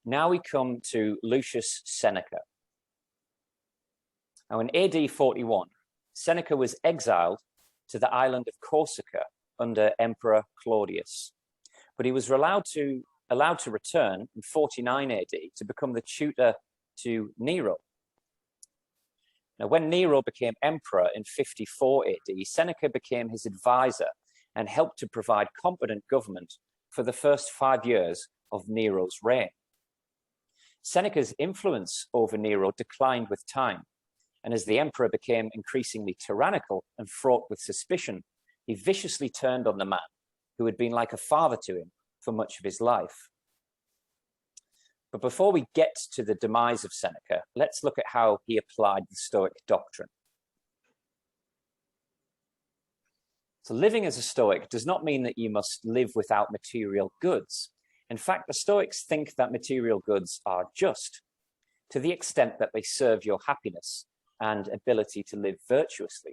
Now we come to Lucius Seneca. Now in AD 41, Seneca was exiled to the island of Corsica under Emperor Claudius, but he was allowed to return in 49 AD to become the tutor to Nero. Now, when Nero became emperor in 54 AD, Seneca became his advisor and helped to provide competent government for the first 5 years of Nero's reign. Seneca's influence over Nero declined with time, and as the emperor became increasingly tyrannical and fraught with suspicion, he viciously turned on the man who had been like a father to him for much of his life. But before we get to the demise of Seneca, let's look at how he applied the Stoic doctrine. So living as a Stoic does not mean that you must live without material goods. In fact, the Stoics think that material goods are just, to the extent that they serve your happiness and ability to live virtuously.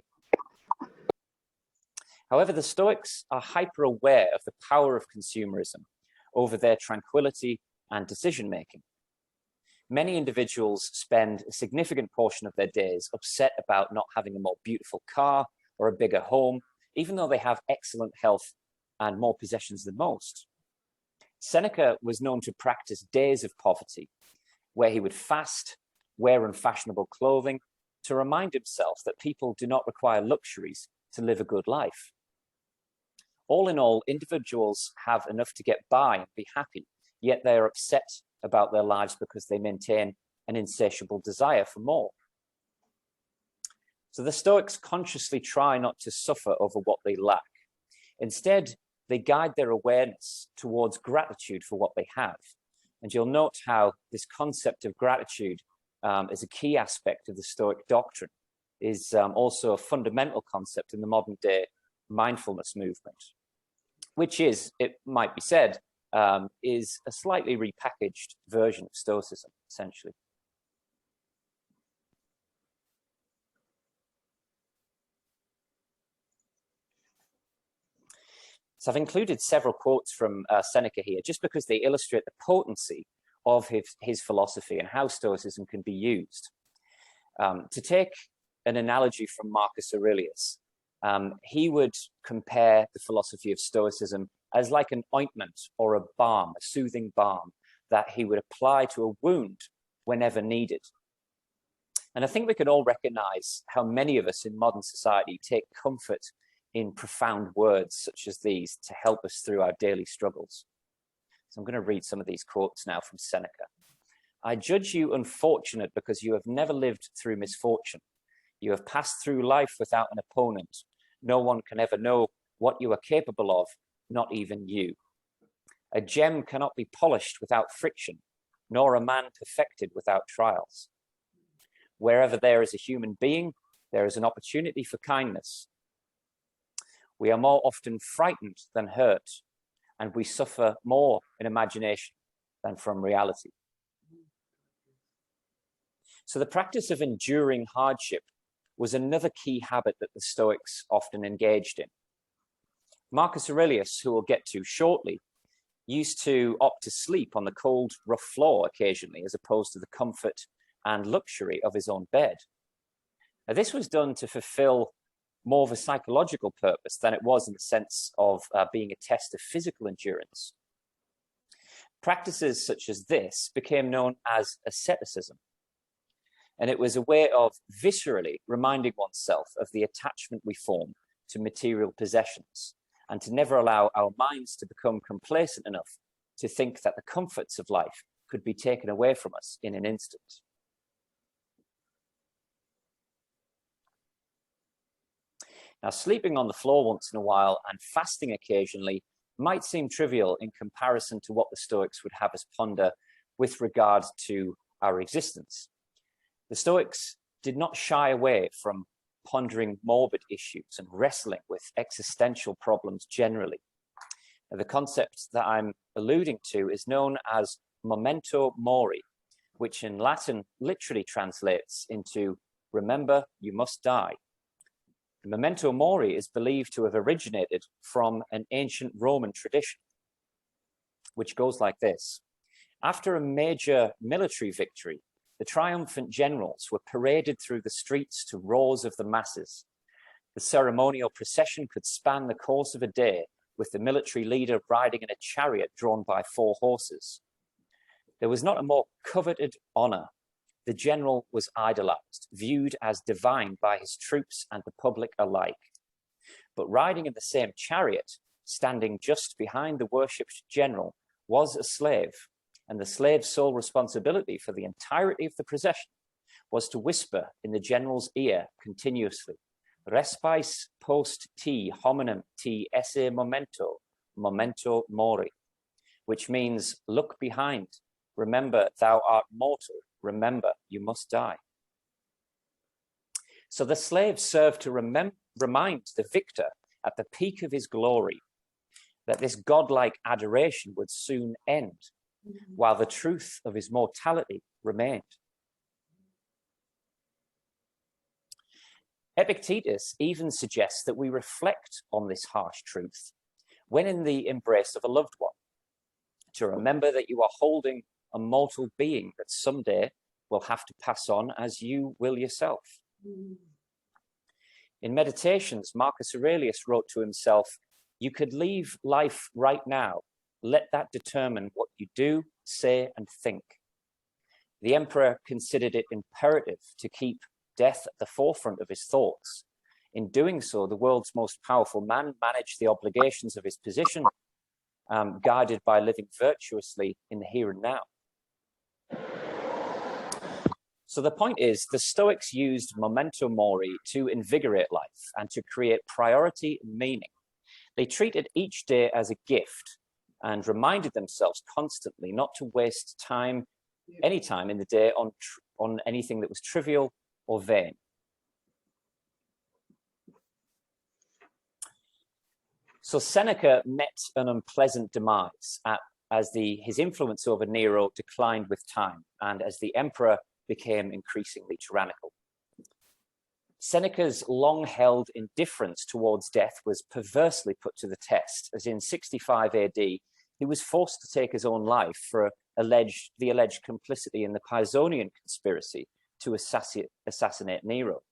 However, the Stoics are hyper-aware of the power of consumerism over their tranquility and decision-making. Many individuals spend a significant portion of their days upset about not having a more beautiful car or a bigger home, even though they have excellent health and more possessions than most. Seneca was known to practice days of poverty, where he would fast, wear unfashionable clothing, to remind himself that people do not require luxuries to live a good life. All in all, individuals have enough to get by and be happy, yet they are upset about their lives because they maintain an insatiable desire for more. So the Stoics consciously try not to suffer over what they lack. Instead, they guide their awareness towards gratitude for what they have. And you'll note how this concept of gratitude is a key aspect of the Stoic doctrine, is also a fundamental concept in the modern day mindfulness movement, which is, it might be said, is a slightly repackaged version of Stoicism, essentially. So I've included several quotes from Seneca here, just because they illustrate the potency of his philosophy and how Stoicism can be used. To take an analogy from Marcus Aurelius, he would compare the philosophy of Stoicism as like an ointment or a balm, a soothing balm that he would apply to a wound whenever needed. And I think we can all recognize how many of us in modern society take comfort in profound words such as these to help us through our daily struggles. So I'm going to read some of these quotes now from Seneca. I judge you unfortunate because you have never lived through misfortune. You have passed through life without an opponent. No one can ever know what you are capable of, not even you. A gem cannot be polished without friction, nor a man perfected without trials. Wherever there is a human being, there is an opportunity for kindness. We are more often frightened than hurt, and we suffer more in imagination than from reality. So the practice of enduring hardship was another key habit that the Stoics often engaged in. Marcus Aurelius, who we'll get to shortly, used to opt to sleep on the cold, rough floor occasionally, as opposed to the comfort and luxury of his own bed. Now, this was done to fulfill more of a psychological purpose than it was in the sense of being a test of physical endurance. Practices such as this became known as asceticism, and it was a way of viscerally reminding oneself of the attachment we form to material possessions, and to never allow our minds to become complacent enough to think that the comforts of life could be taken away from us in an instant. Now, sleeping on the floor once in a while and fasting occasionally might seem trivial in comparison to what the Stoics would have us ponder with regard to our existence. The Stoics did not shy away from pondering morbid issues and wrestling with existential problems generally. Now, the concept that I'm alluding to is known as Momento Mori, which in Latin literally translates into "remember, you must die." The Memento Mori is believed to have originated from an ancient Roman tradition, which goes like this. After a major military victory, the triumphant generals were paraded through the streets to roars of the masses. The ceremonial procession could span the course of a day, with the military leader riding in a chariot drawn by 4 horses. There was not a more coveted honor. The general was idolized, viewed as divine by his troops and the public alike. But riding in the same chariot, standing just behind the worshipped general, was a slave, and the slave's sole responsibility for the entirety of the procession was to whisper in the general's ear continuously, "Respice post te hominem te esse momento mori," which means, "Look behind, remember thou art mortal, remember you must die." So the slave served to remind the victor at the peak of his glory that this godlike adoration would soon end, while the truth of his mortality remained. Epictetus even suggests that we reflect on this harsh truth when in the embrace of a loved one, to remember that you are holding a mortal being that someday will have to pass on as you will yourself. In Meditations, Marcus Aurelius wrote to himself, "You could leave life right now. Let that determine what you do, say, and think." The emperor considered it imperative to keep death at the forefront of his thoughts. In doing so, the world's most powerful man managed the obligations of his position, guided by living virtuously in the here and now. So the point is, the Stoics used Momento Mori to invigorate life and to create priority and meaning. They treated each day as a gift and reminded themselves constantly not to waste any time in the day on anything that was trivial or vain. So Seneca met an unpleasant demise as his influence over Nero declined with time and as the emperor became increasingly tyrannical. Seneca's long-held indifference towards death was perversely put to the test, as in 65 AD, he was forced to take his own life for the alleged complicity in the Pisonian conspiracy to assassinate Nero.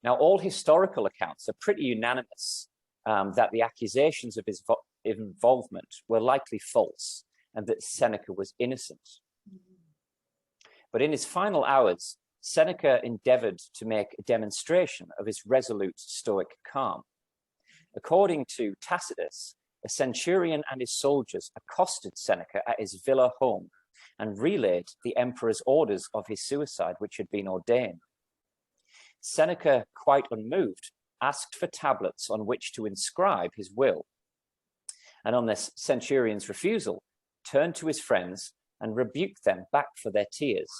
Now, all historical accounts are pretty unanimous that the accusations of his involvement were likely false and that Seneca was innocent. But in his final hours, Seneca endeavored to make a demonstration of his resolute Stoic calm. According to Tacitus, a centurion and his soldiers accosted Seneca at his villa home and relayed the emperor's orders of his suicide, which had been ordained. Seneca, quite unmoved, asked for tablets on which to inscribe his will. And on the centurion's refusal, turned to his friends and rebuked them back for their tears.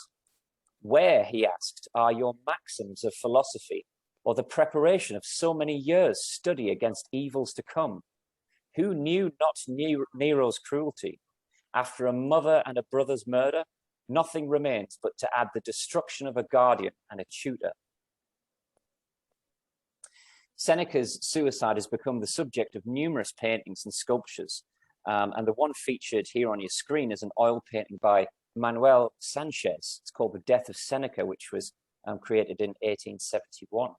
"Where," he asked, "are your maxims of philosophy, or the preparation of so many years' study against evils to come? Who knew not Nero's cruelty? After a mother and a brother's murder, nothing remains but to add the destruction of a guardian and a tutor." Seneca's suicide has become the subject of numerous paintings and sculptures, and the one featured here on your screen is an oil painting by Manuel Sanchez. It's called "The Death of Seneca," which was created in 1871.